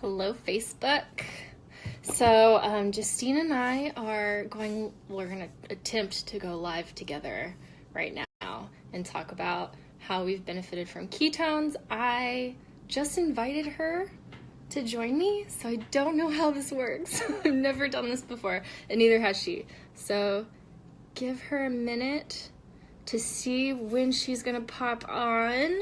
Hello, Facebook. So, Justine and I we're going to attempt to go live together right now and talk about how we've benefited from ketones. I just invited her to join me, so I don't know how this works. I've never done this before, and neither has she. So, give her a minute to see when she's going to pop on.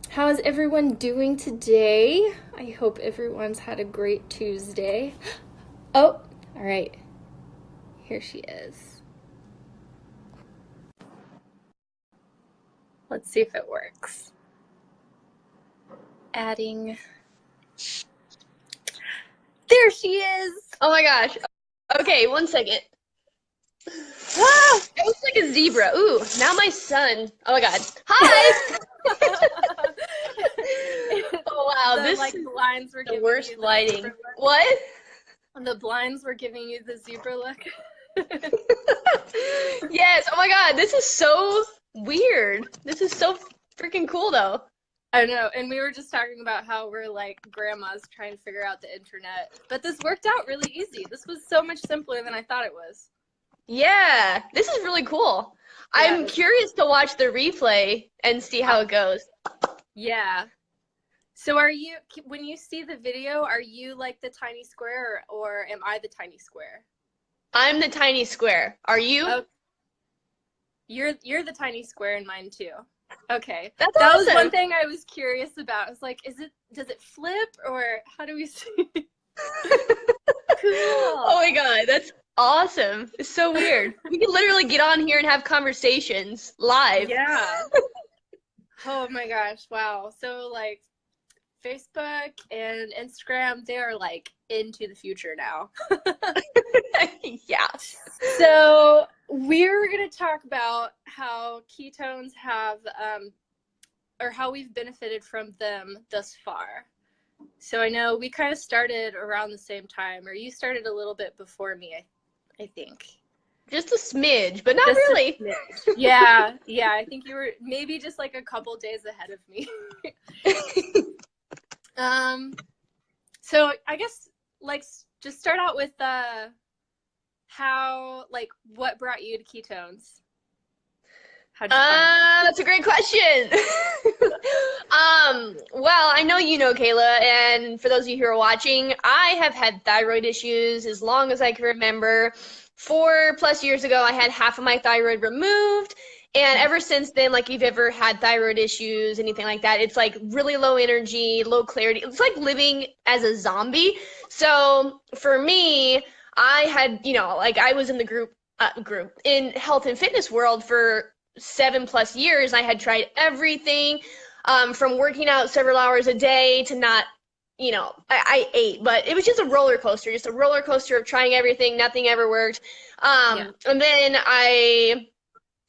How is everyone doing today? I hope everyone's had a great Tuesday. Oh, all right. Here she is. Let's see if it works. Adding. There she is. Oh my gosh. Okay, 1 second. Ah, it looks like a zebra. Ooh, now my son. Oh my god. Hi! Oh wow, The, this blinds were is the giving worst you the lighting. zebra look. What? The blinds were giving you the zebra look. Yes, oh my god, this is so weird. This is so freaking cool though. I know, and we were just talking about how we're like grandmas trying to figure out the internet. But this worked out really easy. This was so much simpler than I thought it was. Yeah, this is really cool. Yeah, I'm curious to watch the replay and see how it goes. Yeah. So when you see the video, are you like the tiny square or am I the tiny square? I'm the tiny square. Are you? Oh, you're the tiny square in mine too. Okay. That's That was awesome. one thing I was curious about. I was like, does it flip or how do we see? Cool. Oh my god, that's awesome. It's so weird. We can literally get on here and have conversations live. Yeah. Oh my gosh, wow. So like Facebook and Instagram, they are like into the future now. Yeah. So we're going to talk about how ketones have, or how we've benefited from them thus far. So I know we kind of started around the same time, or you started a little bit before me, I think. Just a smidge, but not Just really. Yeah, I think you were maybe just like a couple days ahead of me. So I guess like just start out with what brought you to ketones? How'd you find it? That's a great question. Well, I know you know Kayla, and for those of you who are watching, I have had thyroid issues as long as I can remember. 4+ years ago, I had half of my thyroid removed. And ever since then, like, if you've ever had thyroid issues, anything like that, it's like really low energy, low clarity. It's like living as a zombie. So for me, I had, like I was in the group in health and fitness world for 7+ years. I had tried everything, from working out several hours a day to not, I ate, but it was just a roller coaster of trying everything. Nothing ever worked. And then I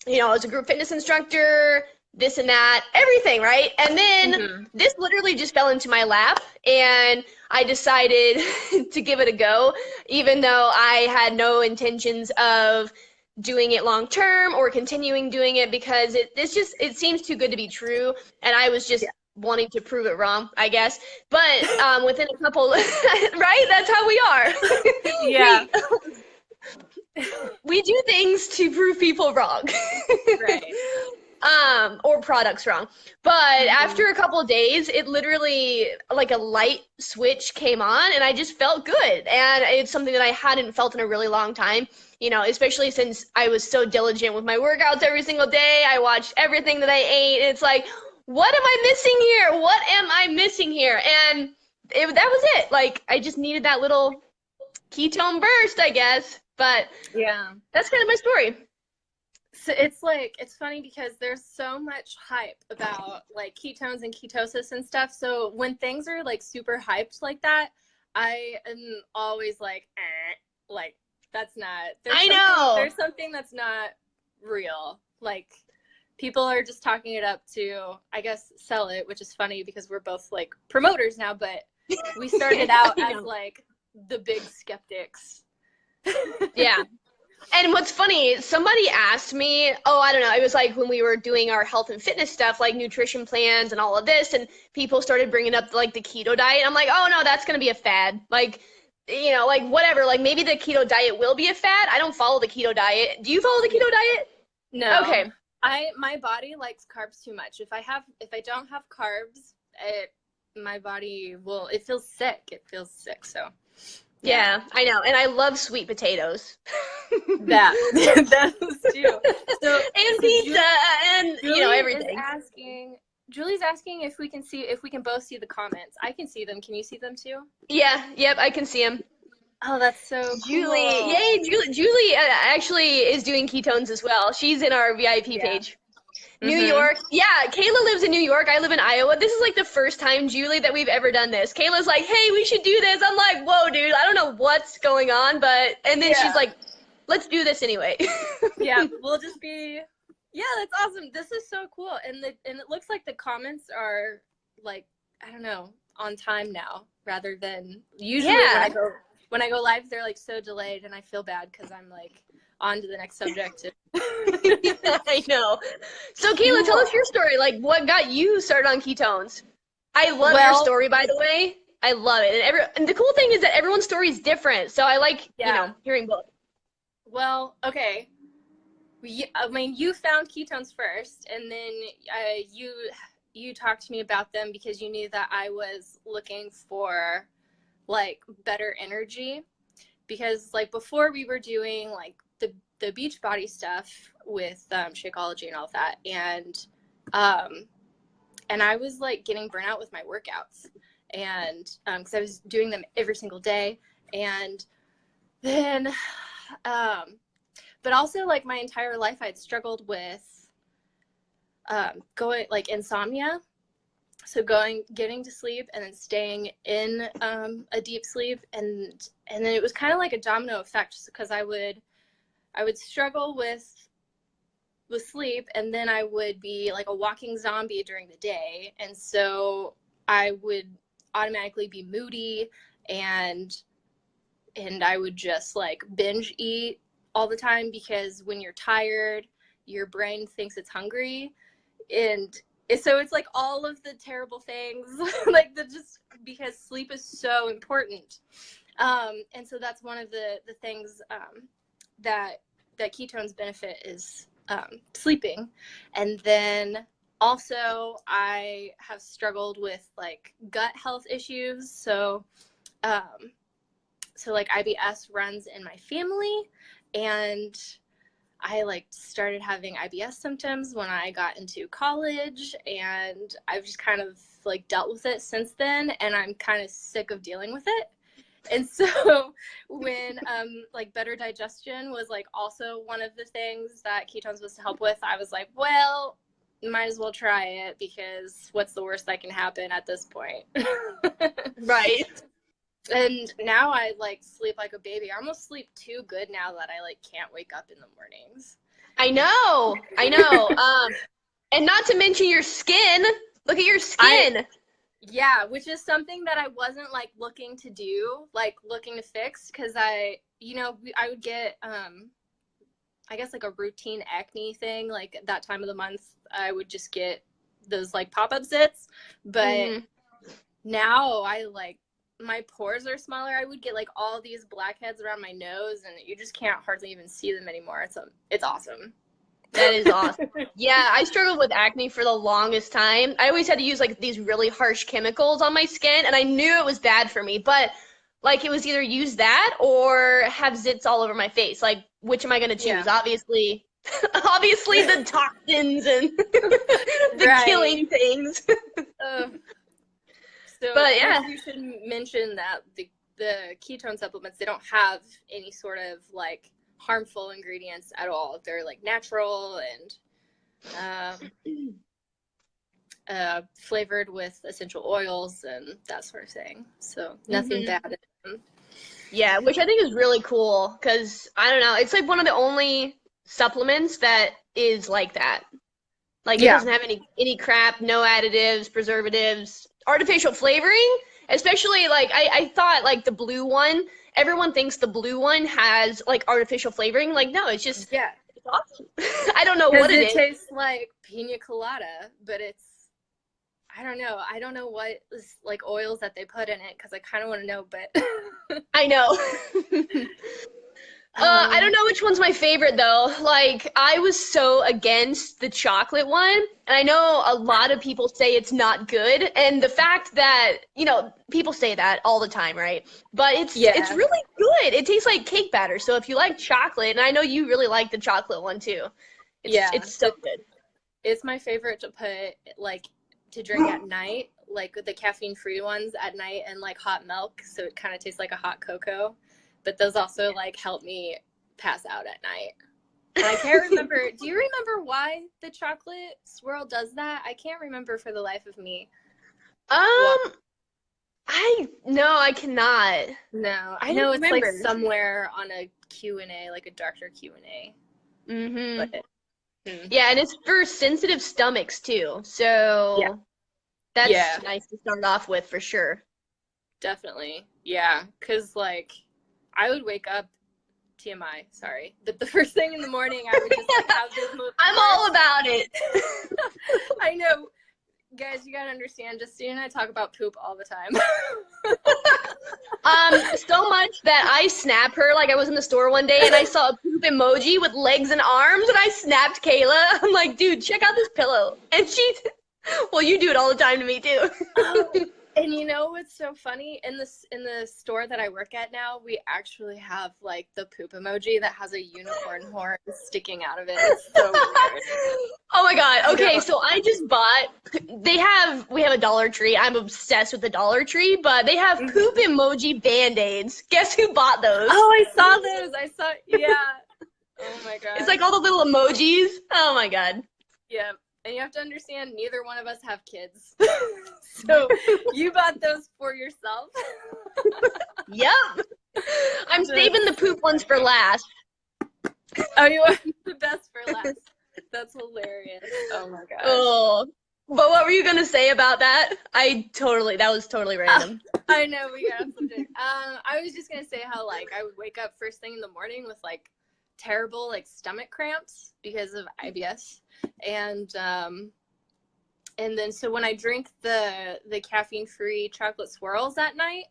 was a group fitness instructor, this and that, everything, right? And then this literally just fell into my lap, and I decided to give it a go, even though I had no intentions of doing it long term or continuing doing it, because it seems too good to be true, and I was just wanting to prove it wrong, I guess. But within a couple, right? That's how we are. Yeah. We do things to prove people wrong. Right. Or products wrong. But after a couple of days, it literally, like a light switch came on, and I just felt good. And it's something that I hadn't felt in a really long time, especially since I was so diligent with my workouts every single day. I watched everything that I ate. And it's like, what am I missing here? What am I missing here? And that was it. Like, I just needed that little ketone burst, I guess. But yeah, that's kind of my story. So it's funny because there's so much hype about like ketones and ketosis and stuff. So when things are like super hyped like that, I am always like that's not. There's something that's not real. Like people are just talking it up to, I guess, sell it, which is funny because we're both like promoters now, but we started out as like the big skeptics. Yeah. And what's funny, somebody asked me, oh, I don't know, it was like when we were doing our health and fitness stuff, like nutrition plans and all of this, and people started bringing up like the keto diet. I'm like, oh no, that's gonna be a fad. Like, like whatever, like maybe the keto diet will be a fad. I don't follow the keto diet. Do you follow the keto diet? No, Okay. my body likes carbs too much. If I don't have carbs, my body it feels sick. It feels sick. So Yeah, I know. And I love sweet potatoes. that those too. So And Julie, pizza and everything. Julie's asking if we can both see the comments. I can see them. Can you see them too? Yeah, yep, I can see them. Oh, that's so Julie, cool. yay, Julie actually is doing ketones as well. She's in our VIP page. New York. Yeah, Kayla lives in New York. I live in Iowa. This is like the first time, Julie, that we've ever done this. Kayla's like, hey, we should do this. I'm like, whoa, dude, I don't know what's going on, and then she's like, let's do this anyway. Yeah, we'll just be, that's awesome. This is so cool. And it looks like the comments are like, I don't know, on time now rather than usually when I go live, they're like so delayed and I feel bad because I'm like on to the next subject. I know. So Kayla, tell us your story. Like, what got you started on ketones? I love your story, by the way. I love it. And the cool thing is that everyone's story is different. So I like, hearing both. Well, okay. I mean, you found ketones first, and then you talked to me about them because you knew that I was looking for like better energy, because like before we were doing like the beach body stuff with Shakeology and all of that, and I was like getting burnt out with my workouts, and because I was doing them every single day, and then but also like my entire life I'd struggled with going like insomnia, so getting to sleep and then staying in a deep sleep, and then it was kind of like a domino effect because I would struggle with sleep, and then I would be like a walking zombie during the day, and so I would automatically be moody, and I would just like binge eat all the time, because when you're tired, your brain thinks it's hungry, and so it's like all of the terrible things like just because sleep is so important, and so that's one of the things that ketones benefit is sleeping. And then also I have struggled with like gut health issues, so like IBS runs in my family, and I like started having IBS symptoms when I got into college, and I've just kind of like dealt with it since then, and I'm kind of sick of dealing with it. And so when like better digestion was like also one of the things that ketones was to help with, I was like, well, might as well try it, because what's the worst that can happen at this point? Right. And now I like sleep like a baby. I almost sleep too good now that I like can't wake up in the mornings. I know. And not to mention your skin. Look at your skin. Yeah, which is something that I wasn't like looking to fix, because I would get I guess like a routine acne thing, like at that time of the month I would just get those like pop-up zits, but now I like my pores are smaller. I would get like all these blackheads around my nose, and you just can't hardly even see them anymore. It's awesome. That is awesome. Yeah, I struggled with acne for the longest time. I always had to use like these really harsh chemicals on my skin, and I knew it was bad for me, but like it was either use that or have zits all over my face. Like, which am I going to choose? Yeah. Obviously the toxins and the killing things. But yeah, you should mention that the ketone supplements, they don't have any sort of like harmful ingredients at all. They're like natural and flavored with essential oils and that sort of thing. So nothing bad in them. Yeah, which I think is really cool, because I don't know, it's like one of the only supplements that is like that. Like it doesn't have any crap, no additives, preservatives, artificial flavoring. Especially like I thought like the blue one, everyone thinks the blue one has like artificial flavoring. Like, no, it's just Yeah. it's awesome. I don't know Because what it it is. tastes like pina colada, but it's, I don't know. I don't know what like oils that they put in it because I kind of want to know, but I know. I don't know which one's my favorite though. Like, I was so against the chocolate one, and I know a lot of people say it's not good. And the fact that, people say that all the time, right? But it's yeah, really good. It tastes like cake batter. So if you like chocolate, and I know you really like the chocolate one too, yeah. it's so good. It's my favorite to put like to drink at night, like the caffeine free ones at night, and like hot milk, so it kind of tastes like a hot cocoa. But those also like help me pass out at night. And I can't remember. Do you remember why the chocolate swirl does that? I can't remember for the life of me. Why. I cannot. No, I I don't know it's like remember. somewhere on a Q&A, like a doctor Q&A. Mm-hmm. But Yeah, and it's for sensitive stomachs too. So yeah, that's nice to start off with for sure. definitely. Yeah, because like I would wake up, TMI, sorry, but the first thing in the morning I would just like have this I'm all about it. I know. Guys, you gotta understand, Justine and I talk about poop all the time. So much that I snapped her. Like, I was in the store one day and I saw a poop emoji with legs and arms, and I snapped Kayla. I'm like, dude, check out this pillow. And well, you do it all the time to me too. And you know what's so funny? In the store that I work at now, we actually have like the poop emoji that has a unicorn horn sticking out of it. It's so weird. Oh my God. Okay, so I just bought, we have a Dollar Tree. I'm obsessed with the Dollar Tree, but they have poop emoji Band-Aids. Guess who bought those? Oh, I saw those. Yeah. Oh my God. It's like all the little emojis. Oh my God. Yeah. And you have to understand, neither one of us have kids. So you bought those for yourself? Yep. I'm saving the poop ones for last. Oh, you want the best for last. That's hilarious. Oh my gosh. Oh. But what were you going to say about that? That was totally random. I know, we got something. I was just going to say how, like, I would wake up first thing in the morning with, like, terrible, like, stomach cramps because of IBS. And then so when I drink the caffeine-free chocolate swirls at night,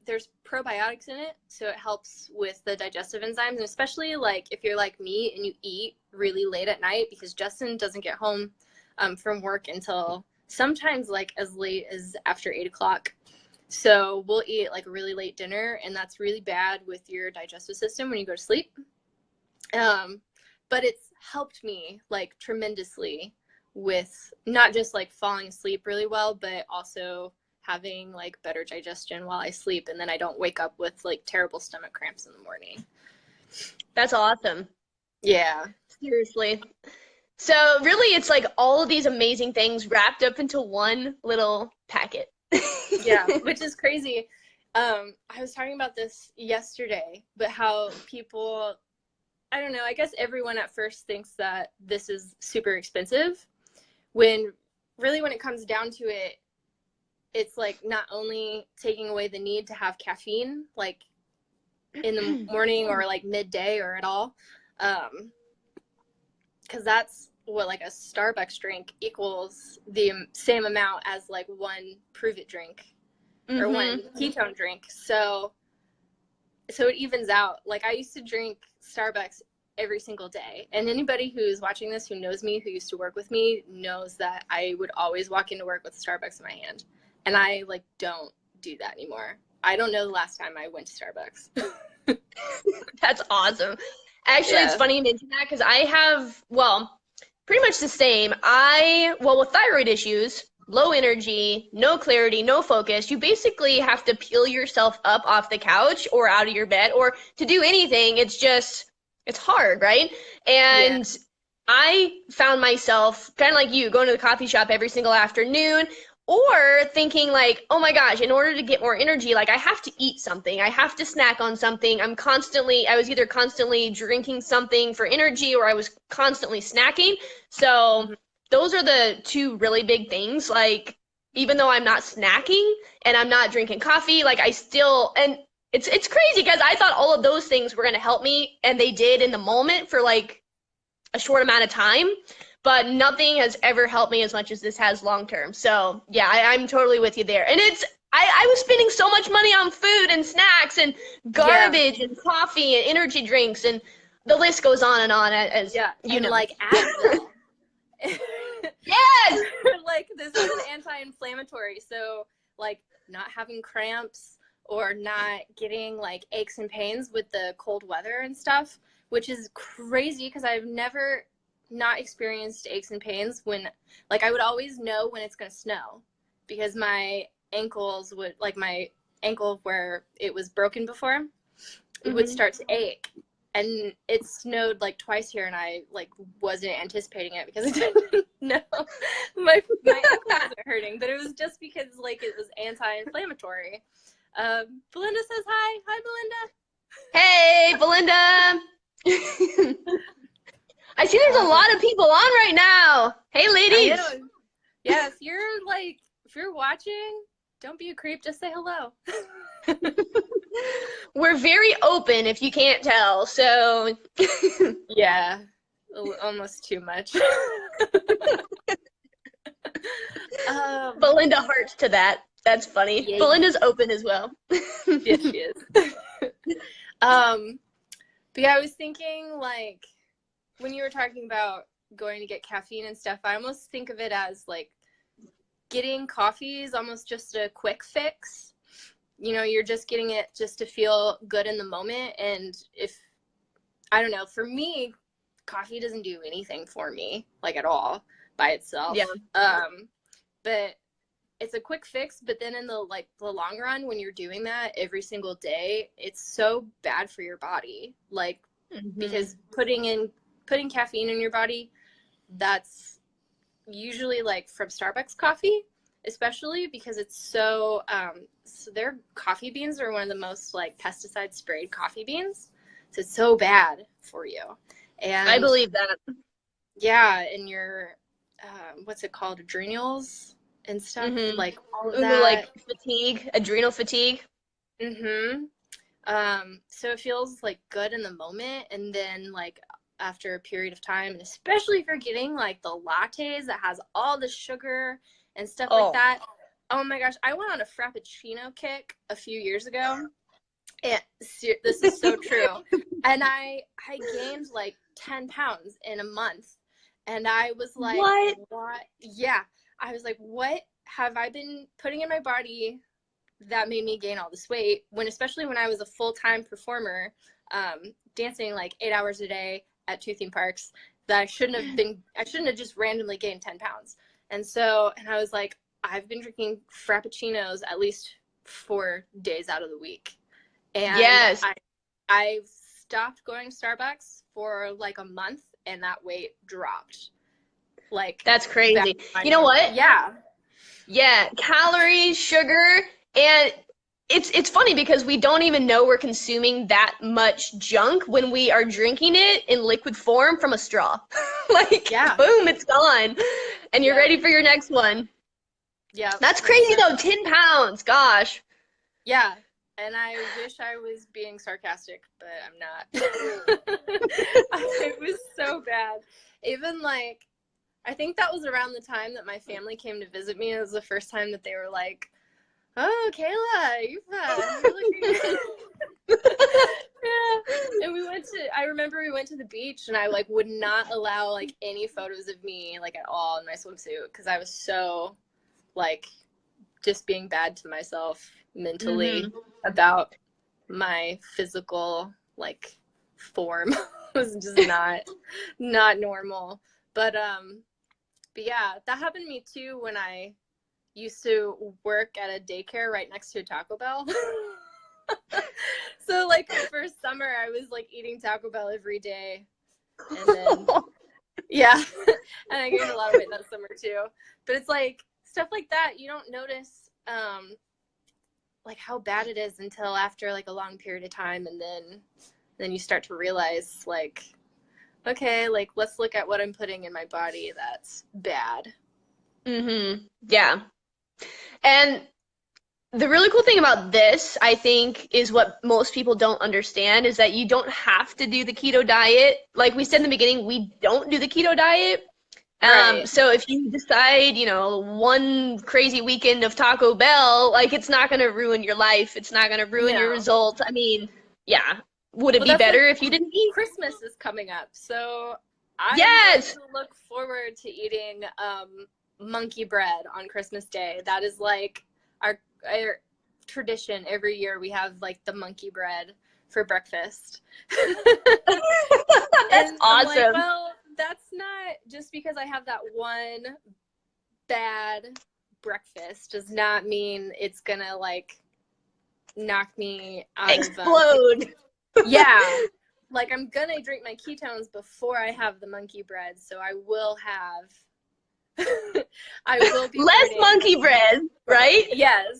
there's probiotics in it, so it helps with the digestive enzymes, and especially like if you're like me and you eat really late at night, because Justin doesn't get home from work until sometimes like as late as after 8 o'clock. So we'll eat like a really late dinner, and that's really bad with your digestive system when you go to sleep. But it's helped me like tremendously with not just like falling asleep really well, but also having like better digestion while I sleep, and then I don't wake up with like terrible stomach cramps in the morning. That's awesome. Yeah. Seriously. So really it's like all of these amazing things wrapped up into one little packet. Yeah, which is crazy. I was talking about this yesterday, but how people, I don't know, I guess everyone at first thinks that this is super expensive, when really when it comes down to it, it's like not only taking away the need to have caffeine like in the morning or like midday or at all, because that's what like a Starbucks drink equals the same amount as like one Prove It drink or one ketone drink. So it evens out. Like I used to drink Starbucks every single day, and anybody who's watching this who knows me, who used to work with me, knows that I would always walk into work with Starbucks in my hand, and I like don't do that anymore. I don't know the last time I went to Starbucks. That's awesome. Actually, It's funny you mention that because I have, pretty much the same. With thyroid issues, low energy, no clarity, no focus, you basically have to peel yourself up off the couch or out of your bed, or to do anything, it's hard, right? And I found myself kind of like you, going to the coffee shop every single afternoon, or thinking like, oh my gosh, in order to get more energy, like I have to eat something. I have to snack on something. I was either constantly drinking something for energy, or I was constantly snacking. So those are the two really big things. Like, even though I'm not snacking and I'm not drinking coffee, like I still, and It's crazy because I thought all of those things were going to help me, and they did in the moment for like a short amount of time, but nothing has ever helped me as much as this has long term. So yeah, I'm totally with you there. And I was spending so much money on food and snacks and Yeah. garbage and coffee and energy drinks, and the list goes on and on, as Yeah, you and know. like Advil. Yes. Like this is an anti-inflammatory, so like not having cramps or not getting like aches and pains with the cold weather and stuff, which is crazy because I've never not experienced aches and pains when, like, I would always know when it's going to snow because my ankles would, like my ankle where it was broken before, it would start to ache. And it snowed like twice here, and I like wasn't anticipating it because I didn't know my ankle wasn't hurting, but it was just because like it was anti-inflammatory. Belinda says hi. Hi, Belinda. Hey, Belinda. I see there's a lot of people on right now. Hey, ladies. I know. Yeah, if you're watching, don't be a creep. Just say hello. We're very open, if you can't tell. So Yeah, almost too much. Belinda hearts to that. That's funny. Yeah. Belinda's open as well. Yes, she is. But yeah, I was thinking, like, when you were talking about going to get caffeine and stuff, I almost think of it as like getting coffee is almost just a quick fix. You know, you're just getting it just to feel good in the moment. And if, I don't know, for me, coffee doesn't do anything for me, like at all by itself. Yeah. But it's a quick fix, but then in the long run, when you're doing that every single day, it's so bad for your body. Like, because putting caffeine in your body, that's usually like from Starbucks coffee, especially because it's so their coffee beans are one of the most like pesticide sprayed coffee beans. So it's so bad for you. And I believe that. Yeah, and your what's it called, adrenals and stuff, like all of that. Like fatigue, adrenal fatigue. So it feels like good in the moment, and then like after a period of time, and especially if you're getting like the lattes that has all the sugar and stuff like that. Oh my gosh, I went on a Frappuccino kick a few years ago. And this is so true. And I gained like 10 pounds in a month. And I was like, what? Yeah. I was like, what have I been putting in my body that made me gain all this weight? Especially when I was a full-time performer, dancing like 8 hours a day at 2 theme parks, that I shouldn't have just randomly gained 10 pounds. And I was like, I've been drinking Frappuccinos at least 4 days out of the week. And yes, I stopped going to Starbucks for like a month, and that weight dropped. Like, that's crazy. You know what? Yeah, calories, sugar, and it's funny because we don't even know we're consuming that much junk when we are drinking it in liquid form from a straw. Like, boom, it's gone, and you're ready for your next one. Yeah, that's crazy though. 10 pounds, gosh. Yeah. And I wish I was being sarcastic, but I'm not. It was so bad. Even like, I think that was around the time that my family came to visit me. It was the first time that they were like, "Oh, Kayla, you're looking." Yeah. And I remember we went to the beach, and I like would not allow like any photos of me like at all in my swimsuit because I was so like just being bad to myself mentally about my physical like form. Was just not normal. But yeah, that happened to me too when I used to work at a daycare right next to a Taco Bell. So like for summer I was like eating Taco Bell every day, and then and I gained a lot of weight that summer too. But it's like stuff like that you don't notice like how bad it is until after like a long period of time, and then you start to realize like, okay, like let's look at what I'm putting in my body that's bad. Yeah. And The really cool thing about this, I think, is what most people don't understand is that you don't have to do the keto diet. Like we said in the beginning, we don't do the keto diet. Right. So if you decide, you know, one crazy weekend of Taco Bell, like it's not going to ruin your life. It's not going to ruin your No. results. I mean, yeah. Would it Well, be that's better like if you didn't eat? Christmas is coming up, so I'm going Yes. to look forward to eating monkey bread on Christmas Day. That is like our tradition. Every year we have like the monkey bread for breakfast. That's And I'm like, awesome. well, that's not just because I have that one bad breakfast does not mean it's gonna like knock me out Explode. yeah, like I'm gonna drink my ketones before I have the monkey bread, so I will have I will be Less burning. monkey bread, right? Yes.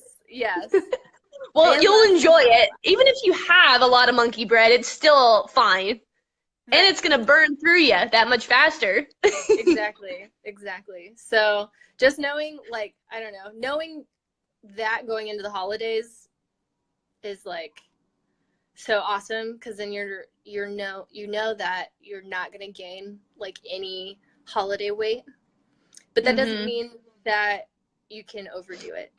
Well, And you'll less enjoy it. Even if you have a lot of monkey bread, it's still fine. And Right. it's going to burn through you that much faster. Exactly. So just knowing, like, I don't know, knowing that going into the holidays is like so awesome because then you know that you're not gonna gain like any holiday weight, but that doesn't mean that you can overdo it.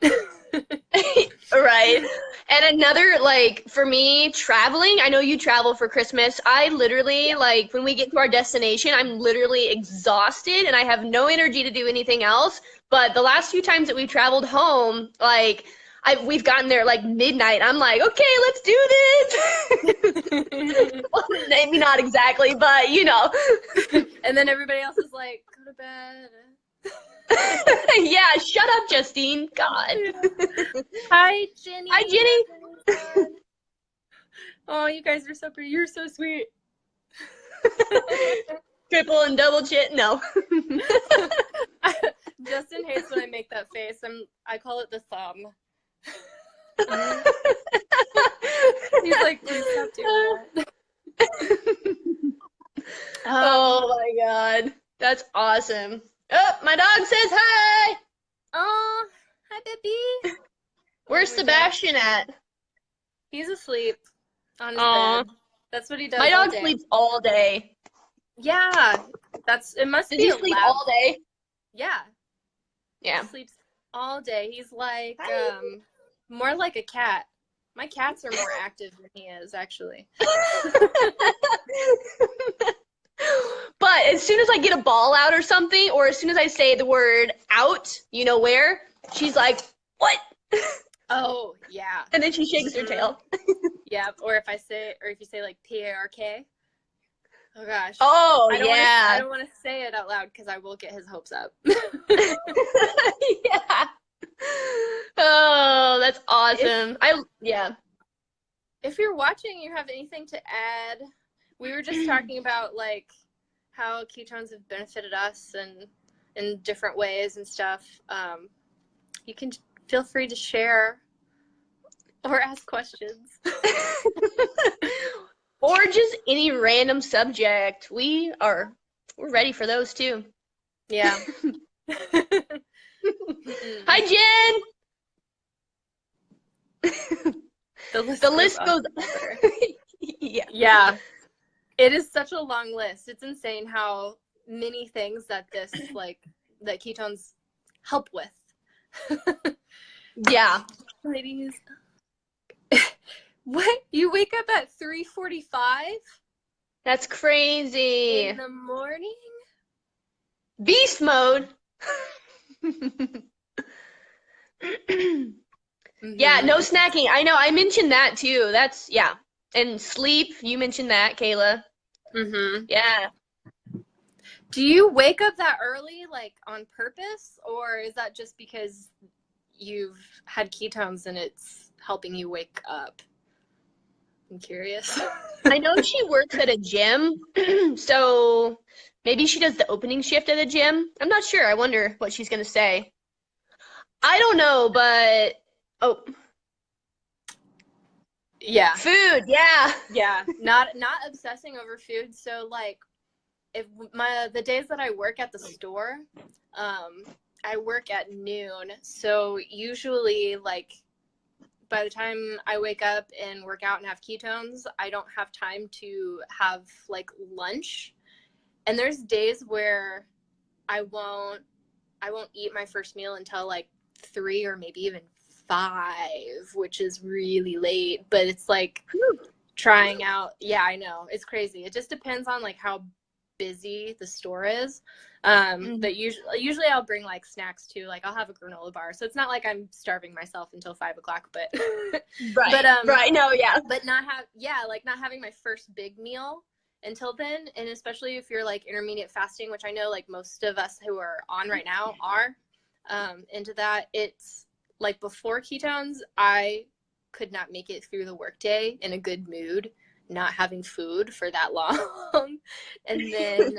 Right. And another, like, for me, traveling, I know you travel for Christmas. I literally, like, when we get to our destination, I'm literally exhausted and I have no energy to do anything else. But the last few times that we've traveled home, like, we've gotten there like midnight. I'm like, okay, let's do this. Well, maybe not exactly, but you know. And then everybody else is like, go to bed. Yeah, shut up, Justine. God. Hi, Jenny. Hi, Jenny. Oh, you guys are so pretty. You're so sweet. Triple and double chit. No. Justin hates when I make that face. I call it the thumb. He's like, please stop doing that. Oh my God. That's awesome. Oh, my dog says hi. Oh, hi, baby. Where's Sebastian at? He's asleep on his bed. That's what he does. My all dog day. sleeps all day. Yeah, it must Does be he a sleep lab. all day? Yeah. Yeah. He sleeps all day. He's like more like a cat. My cats are more active than he is, actually. But as soon as I get a ball out or something, or as soon as I say the word out, you know where, she's like, what? Oh, yeah. And then she shakes her tail. Yeah, or if you say like PARK. Oh gosh. Oh, I don't want to say it out loud because I will get his hopes up. Yeah. Oh, that's awesome. If you're watching, you have anything to add? We were just talking about like how ketones have benefited us and in different ways and stuff. You can feel free to share or ask questions. Or just any random subject. We're ready for those too. Yeah. Hi, Jen. The list goes on. Yeah. It is such a long list. It's insane how many things that that ketones help with. Yeah. Ladies. What? You wake up at 3:45? That's crazy. In the morning? Beast mode. Yeah, no snacking. I know. I mentioned that too. And sleep. You mentioned that, Kayla. Yeah. Do you wake up that early, like on purpose, or is that just because you've had ketones and it's helping you wake up? I'm curious. I know she works at a gym, so maybe she does the opening shift at a gym. I'm not sure. I wonder what she's going to say. I don't know, but yeah. Food, yeah. Yeah, not obsessing over food. So like if the days that I work at the store, I work at noon. So usually like by the time I wake up and work out and have ketones, I don't have time to have like lunch. And there's days where I won't eat my first meal until like 3 or maybe even 5, which is really late, but it's like trying out. Yeah, I know. It's crazy. It just depends on like how busy the store is. But usually I'll bring like snacks too. Like I'll have a granola bar. So it's not like I'm starving myself until 5 o'clock, but right. No, yeah. But not having my first big meal until then. And especially if you're like intermediate fasting, which I know like most of us who are on right now are into that. It's like before ketones, I could not make it through the workday in a good mood, not having food for that long. And then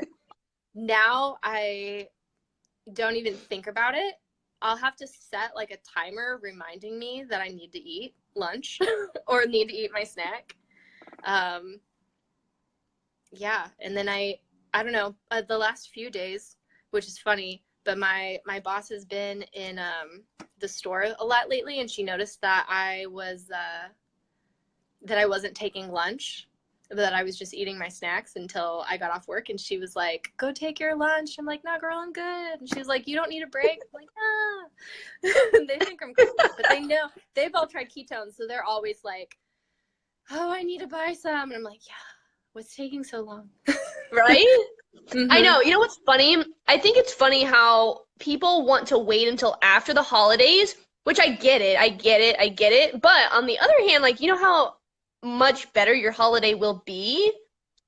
now I don't even think about it. I'll have to set like a timer reminding me that I need to eat lunch or need to eat my snack. Yeah. And then I don't know, the last few days, which is funny, but my boss has been in the store a lot lately, and she noticed that I wasn't taking lunch, that I was just eating my snacks until I got off work, and she was like, go take your lunch. I'm like, no, girl, I'm good. And she was like, you don't need a break? I'm like, ah. They think I'm crazy, but they know. They've all tried ketones, so they're always like, oh, I need to buy some. And I'm like, yeah, what's taking so long? Right? I know. You know what's funny? I think it's funny how people want to wait until after the holidays, which I get it. But on the other hand, like, you know how much better your holiday will be?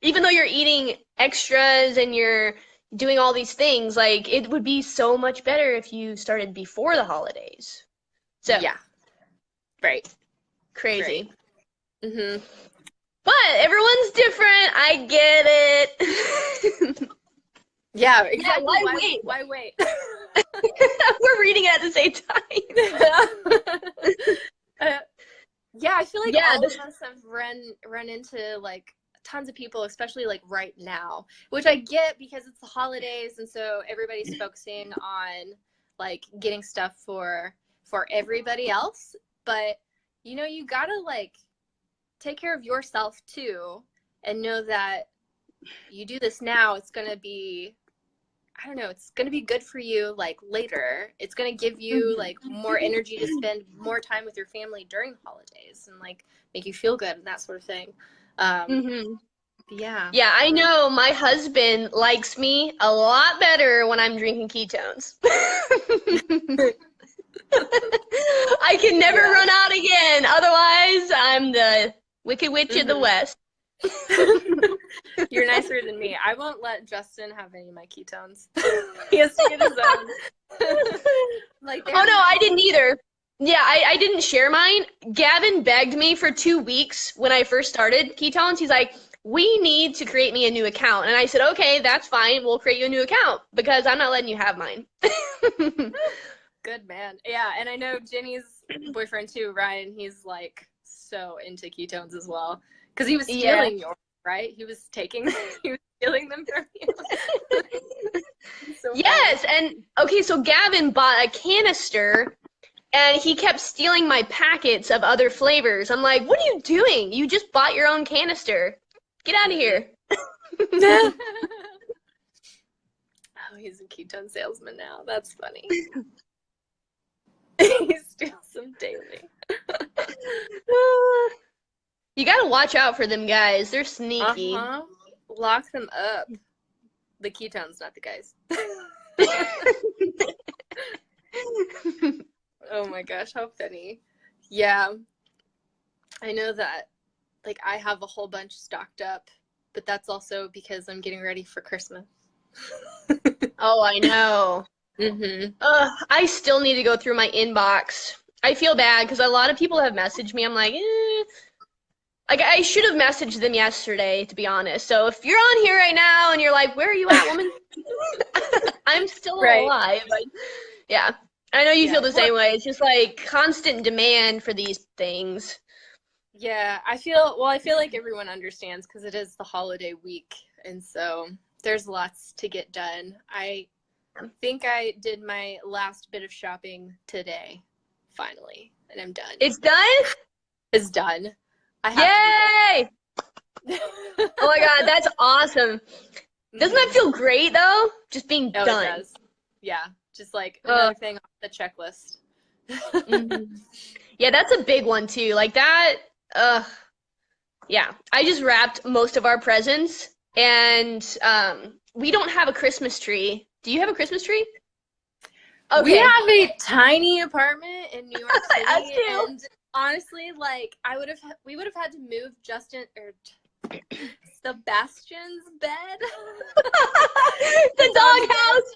Even though you're eating extras and you're doing all these things, like, it would be so much better if you started before the holidays. So, yeah. Right. Crazy. Right. But everyone's different. I get it. Yeah, exactly. Yeah, why wait? We're reading it at the same time. Yeah, I feel like all of us have run into like tons of people, especially like right now, which I get because it's the holidays, and so everybody's focusing on like getting stuff for everybody else. But you know, you gotta like take care of yourself too, and know that you do this now, it's gonna be, I don't know, it's gonna be good for you like later. It's gonna give you like more energy to spend more time with your family during the holidays and like make you feel good and that sort of thing. Yeah. Yeah, I know my husband likes me a lot better when I'm drinking ketones. I can never run out again. Otherwise, I'm the Wicked Witch of the West. You're nicer than me. I won't let Justin have any of my ketones. He has to get his own. Oh no, I didn't either. Yeah, I didn't share mine. Gavin begged me for 2 weeks when I first started ketones. He's like, we need to create me a new account. And I said, okay, that's fine. We'll create you a new account because I'm not letting you have mine. Good man. Yeah, and I know Jenny's boyfriend too, Ryan. He's like so into ketones as well because he was stealing yours, right? He was stealing them from you. So yes, and okay, so Gavin bought a canister and he kept stealing my packets of other flavors. I'm like, what are you doing? You just bought your own canister. Get out of here. Oh, he's a ketone salesman now. That's funny. He steals them daily. You gotta watch out for them guys. They're sneaky. Lock them up. The ketones, not the guys. Oh my gosh, how funny. Yeah. I know that like I have a whole bunch stocked up, but that's also because I'm getting ready for Christmas. Oh, I know. I still need to go through my inbox. I feel bad because a lot of people have messaged me. I'm like, Like, I should have messaged them yesterday, to be honest. So if you're on here right now and you're like, where are you at, woman? I'm still alive. Like, yeah. I know you feel the same way. It's just like constant demand for these things. Yeah, I feel like everyone understands because it is the holiday week. And so there's lots to get done. I think I did my last bit of shopping today finally, and I'm done. It's done? It's done. I have Yay! Oh my God, that's awesome. Doesn't that feel great though? Just being done. It does. Yeah, just like another thing off the checklist. Yeah, that's a big one too. Like that, yeah. I just wrapped most of our presents, and we don't have a Christmas tree. Do you have a Christmas tree? Okay. We have a tiny apartment in New York City, Us too. and honestly, like we would have had to move Justin or Sebastian's bed. The dog house.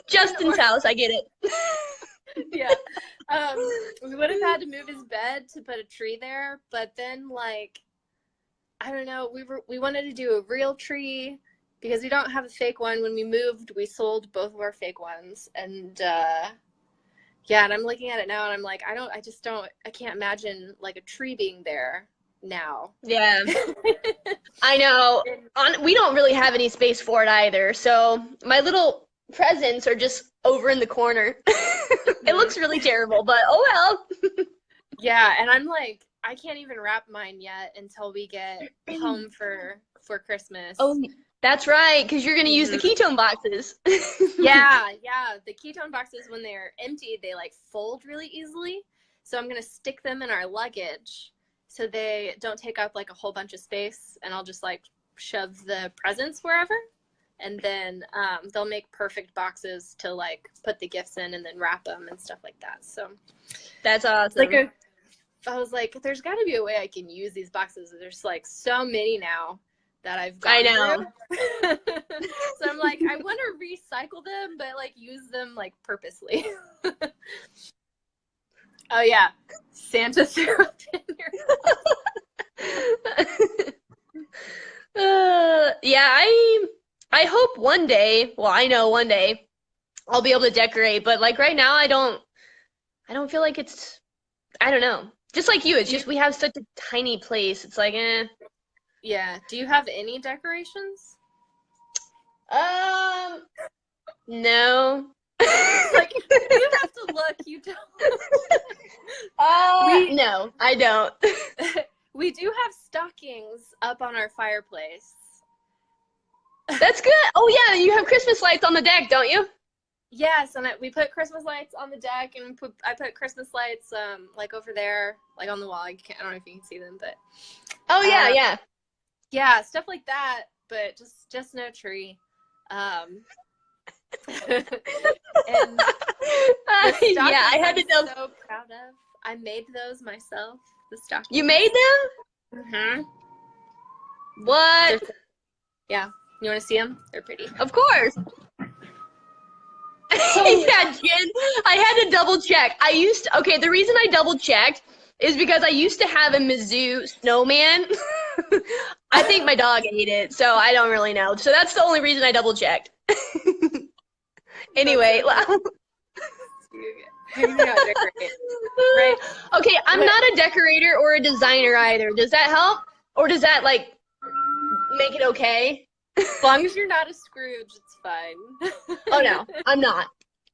Justin's house. I get it. Yeah. We would have had to move his bed to put a tree there, but then like I don't know, we wanted to do a real tree because we don't have a fake one. When we moved, we sold both of our fake ones, and yeah, and I'm looking at it now and I'm like, I can't imagine like a tree being there now. Yeah. I know. We don't really have any space for it either. So my little presents are just over in the corner. It looks really terrible, but oh well. Yeah, and I'm like, I can't even wrap mine yet until we get home for Christmas. Oh, that's right, because you're going to use the ketone boxes. Yeah. The ketone boxes, when they're empty, they like fold really easily. So I'm going to stick them in our luggage so they don't take up like a whole bunch of space, and I'll just like shove the presents wherever. And then they'll make perfect boxes to like put the gifts in and then wrap them and stuff like that. So that's awesome. I was like, there's got to be a way I can use these boxes. There's like so many now that I've gone through. So I'm like, I want to recycle them, but like use them like purposely. Oh yeah, Santa threw up in your yeah, I hope one day, well, I know one day I'll be able to decorate, but like right now I don't feel like it's, I don't know. Just like you, it's just we have such a tiny place. It's like, eh. Yeah. Do you have any decorations? No. Like, you have to look. You don't. No, I don't. We do have stockings up on our fireplace. That's good. Oh yeah, you have Christmas lights on the deck, don't you? Yes, and we put Christmas lights on the deck, and I put Christmas lights like over there, like on the wall. I don't know if you can see them, but oh yeah, yeah, stuff like that. But just no tree. And yeah, I had to know. I'm so proud of. I made those myself. The stockings. You made them? Mhm. What? Yeah. You want to see them? They're pretty. Of course. Yeah, Jen, I had to double check. Okay, the reason I double checked is because I used to have a Mizzou snowman. I think my dog ate it, so I don't really know. So that's the only reason I double checked. Anyway. Right. Okay, I'm not a decorator or a designer either. Does that help? Or does that, like, make it okay? As long as you're not a Scrooge, it's fine. Oh, no, I'm not.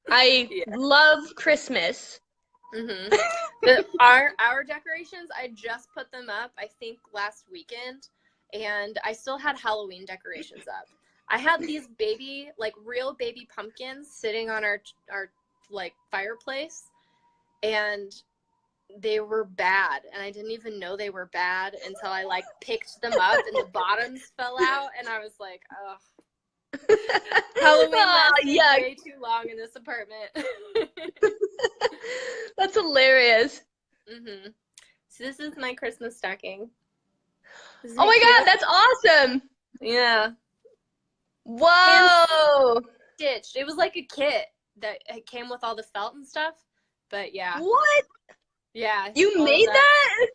I love Christmas. Our decorations, I just put them up, I think, last weekend, and I still had Halloween decorations up. I had these real baby pumpkins sitting on our like fireplace, and they were bad, and I didn't even know they were bad until I like picked them up and the bottoms fell out, and I was like, ugh. Halloween lasted way too long in this apartment. That's hilarious. So this is my Christmas stocking. Oh my God, that's awesome. Yeah. Whoa. Stitched. It was like a kit that it came with all the felt and stuff. But yeah. What? Yeah. You made that?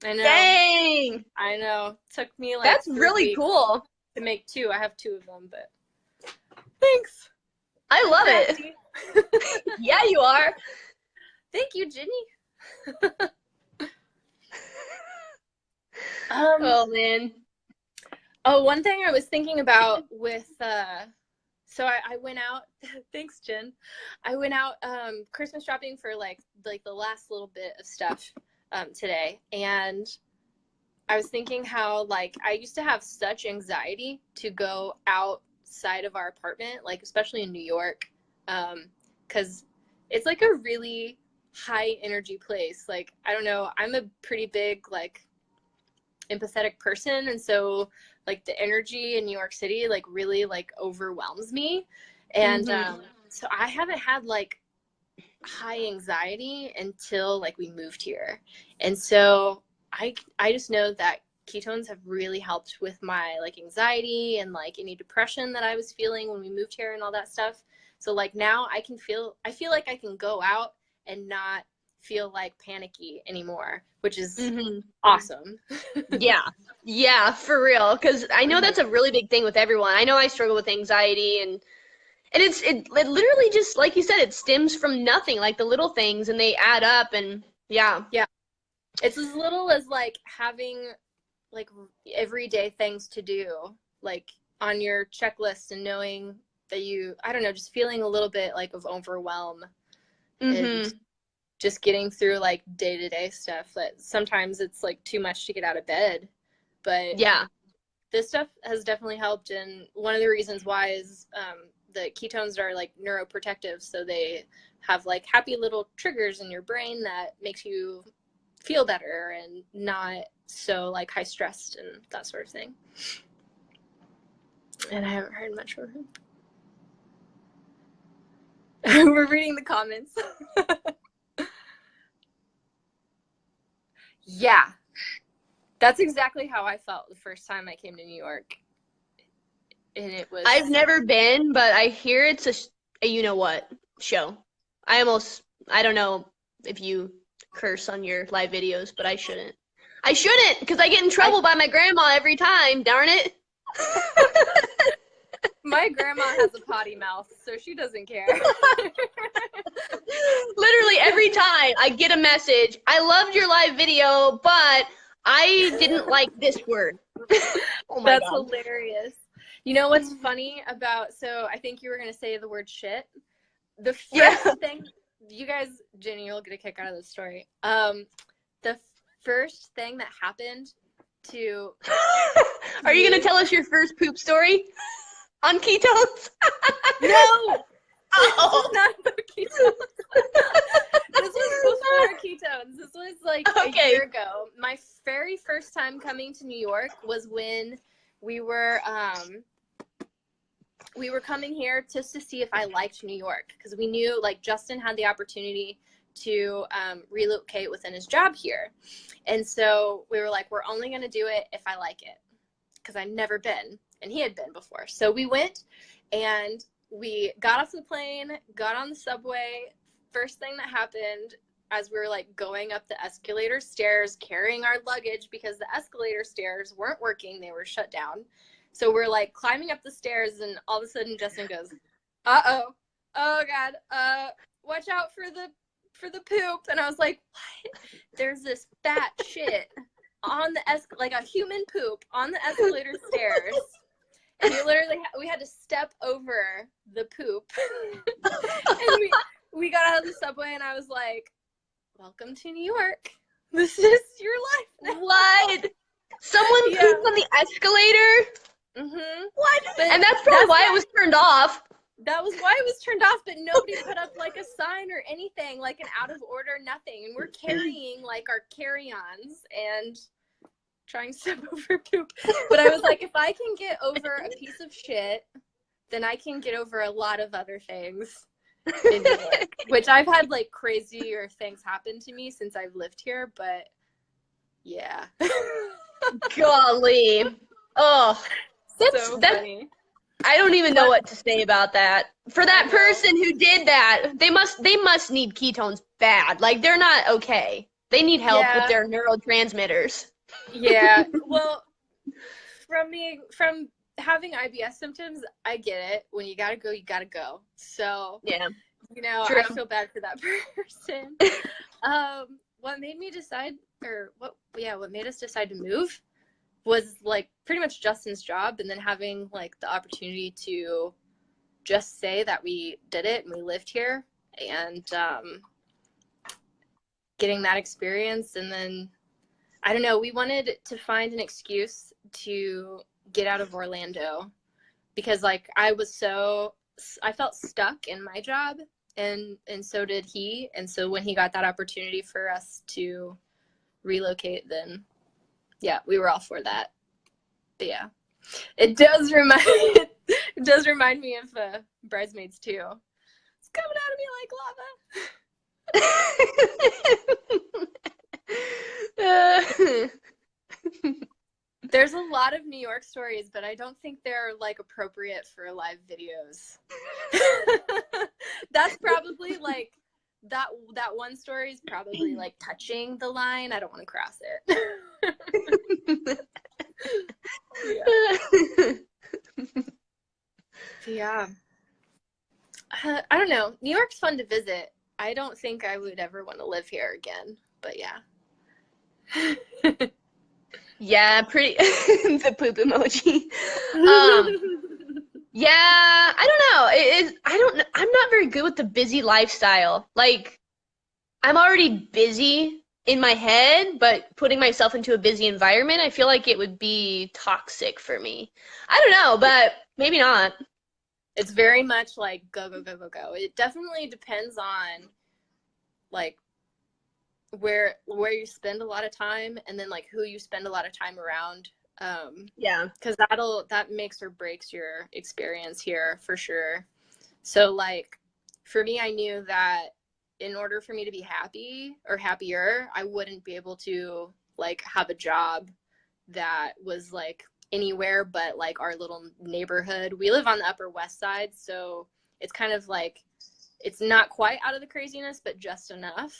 I know. Dang. I know. Took me like That's really cool. To make two. I have two of them, but thanks. I love it. Yeah, you are. Thank you, Ginny. Oh man. Oh, one thing I was thinking about with So I went out. Thanks, Jen. I went out Christmas shopping for like the last little bit of stuff today, and I was thinking how like I used to have such anxiety to go outside of our apartment, like especially in New York, because it's like a really high energy place. Like, I don't know, I'm a pretty big like empathetic person, and so like the energy in New York City like really like overwhelms me, and so I haven't had like high anxiety until like we moved here. And so I just know that ketones have really helped with my like anxiety and like any depression that I was feeling when we moved here and all that stuff. So like now I feel like I can go out and not feel like panicky anymore, which is awesome. Yeah, for real, because I know that's a really big thing with everyone. I know I struggle with anxiety, and it literally just, like you said, it stems from nothing, like the little things, and they add up, and yeah. It's as little as like having like everyday things to do like on your checklist, and knowing that I don't know, just feeling a little bit like of overwhelm and just getting through like day-to-day stuff that sometimes it's like too much to get out of bed. But yeah, this stuff has definitely helped, and one of the reasons why is the ketones are like neuroprotective, so they have like happy little triggers in your brain that makes you feel better and not so like high stressed and that sort of thing. And I haven't heard much from him. We're reading the comments. Yeah, that's exactly how I felt the first time I came to New York. And it was... I've never been, but I hear it's a you know what show. I don't know if you curse on your live videos, but I shouldn't. Because I get in trouble by my grandma every time, darn it. My grandma has a potty mouth, so she doesn't care. Literally every time I get a message, I loved your live video, but I didn't like this word. Oh my That's God. Hilarious. You know what's funny about, so I think you were going to say the word shit. The first thing, you guys, Jenny, you'll get a kick out of this story. The first thing that happened to... Are you going to tell us your first poop story on ketones? No! This is not about ketones. This was before ketones. This was like a year ago. My very first time coming to New York was when we were coming here just to see if I liked New York, because we knew like Justin had the opportunity to relocate within his job here. And so we were like, we're only going to do it if I like it, because I'd never been and he had been before. So we went and we got off the plane, got on the subway. First thing that happened, as we were like going up the escalator stairs carrying our luggage, because the escalator stairs weren't working, they were shut down. So we're like climbing up the stairs, and all of a sudden Justin goes, oh God, watch out for the poop. And I was like, what? There's this fat shit on the like a human poop on the escalator stairs. And we had to step over the poop. And we got out of the subway, and I was like, welcome to New York. This is your life now. What? Someone pooped on the escalator? What? And that's probably why it was turned off. That was why it was turned off, but nobody put up like a sign or anything, like an out of order, nothing. And we're carrying like our carry-ons and trying to step over poop. But I was like, if I can get over a piece of shit, then I can get over a lot of other things in New York, which I've had like crazier things happen to me since I've lived here, but yeah. Golly. Oh, that's funny. I don't even know what to say about that. For that person who did that, they must need ketones bad. Like, they're not okay. They need help with their neurotransmitters. Yeah. Well, from having IBS symptoms, I get it. When you gotta go, you gotta go. So you know, true. I feel bad for that person. What made me decide, what made us decide to move was like pretty much Justin's job, and then having like the opportunity to just say that we did it and we lived here, and getting that experience. And then, I don't know, we wanted to find an excuse to get out of Orlando, because like I felt stuck in my job, and so did he. And so when he got that opportunity for us to relocate, then yeah, we were all for that. But yeah, it does remind me of Bridesmaids 2. It's coming out of me like lava. There's a lot of New York stories, but I don't think they're like appropriate for live videos. That's probably like that one story is probably like touching the line. I don't want to cross it. Yeah. I don't know. New York's fun to visit. I don't think I would ever want to live here again, but yeah. Yeah, pretty the poop emoji. Yeah, I don't know. I'm not very good with the busy lifestyle. Like, I'm already busy in my head, but putting myself into a busy environment, I feel like it would be toxic for me. I don't know, but maybe not. It's very much like go, go, go, go, go. It definitely depends on like where you spend a lot of time, and then like who you spend a lot of time around. Yeah, because that makes or breaks your experience here for sure. So like for me, I knew that in order for me to be happy or happier, I wouldn't be able to like have a job that was like anywhere but like our little neighborhood. We live on the Upper West Side, so it's kind of like it's not quite out of the craziness, but just enough.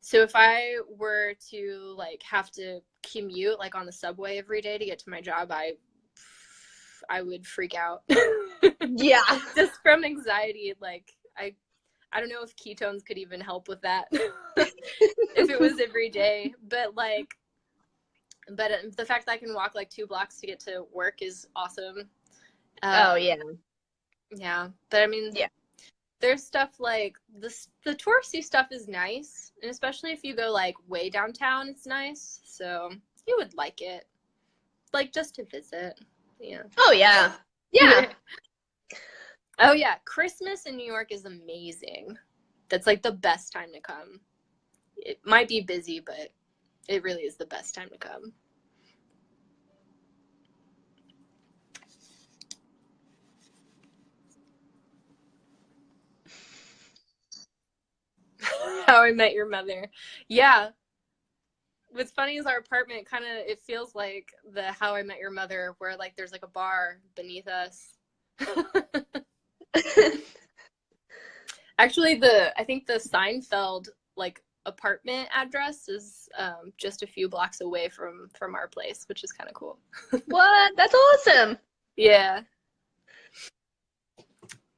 So if I were to like have to commute like on the subway every day to get to my job, I would freak out. Yeah. Just from anxiety. Like I don't know if ketones could even help with that if it was every day. But the fact that I can walk like 2 blocks to get to work is awesome. Oh yeah. Yeah, but I mean, yeah. There's stuff like the touristy stuff is nice, and especially if you go like way downtown, it's nice. So you would like it, like just to visit. Yeah. Oh yeah. Yeah. Oh yeah, Christmas in New York is amazing. That's like the best time to come. It might be busy, but it really is the best time to come. How I Met Your Mother. Yeah. What's funny is our apartment kind of, it feels like the How I Met Your Mother, where like there's like a bar beneath us. Actually, I think the Seinfeld like apartment address is just a few blocks away from our place, which is kind of cool. What? That's awesome. Yeah.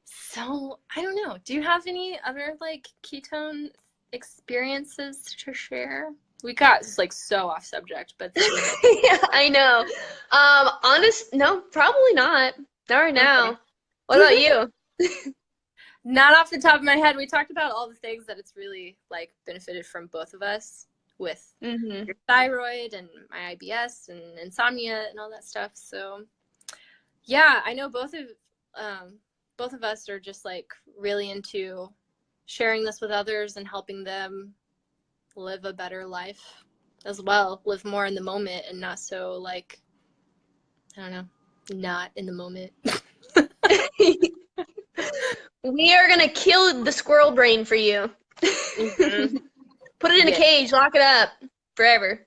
So, I don't know. Do you have any other like ketone experiences to share? We got like so off subject, but yeah, I know. No, probably not. Not right now. Okay. What about you? Not off the top of my head. We talked about all the things that it's really like benefited from both of us with your thyroid and my IBS and insomnia and all that stuff. So yeah, I know both of us are just like really into sharing this with others and helping them live a better life as well, live more in the moment and not so like, I don't know, not in the moment. We are going to kill the squirrel brain for you. Mm-hmm. Put it in a cage, lock it up forever.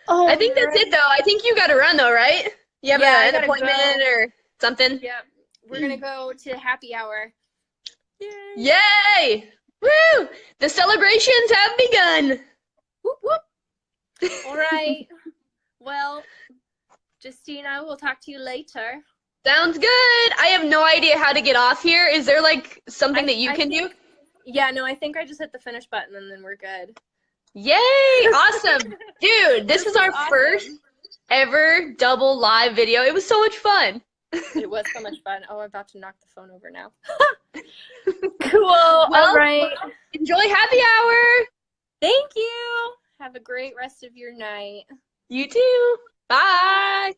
Oh, I think that's it, though. I think you got to run, though, right? You have an appointment or something? Yeah. We're going to go to happy hour. Yay! Yay! Woo! The celebrations have begun. Whoop, whoop. All right. Well, Justine, I will talk to you later. Sounds good. I have no idea how to get off here. Is there like something that you can do? Yeah, no, I think I just hit the finish button and then we're good. Yay! Awesome. Dude, this was our first. ever double live video. It was so much fun. It was so much fun. Oh, I'm about to knock the phone over now. Cool. All right. Enjoy happy hour. Thank you. Have a great rest of your night. You too. Bye.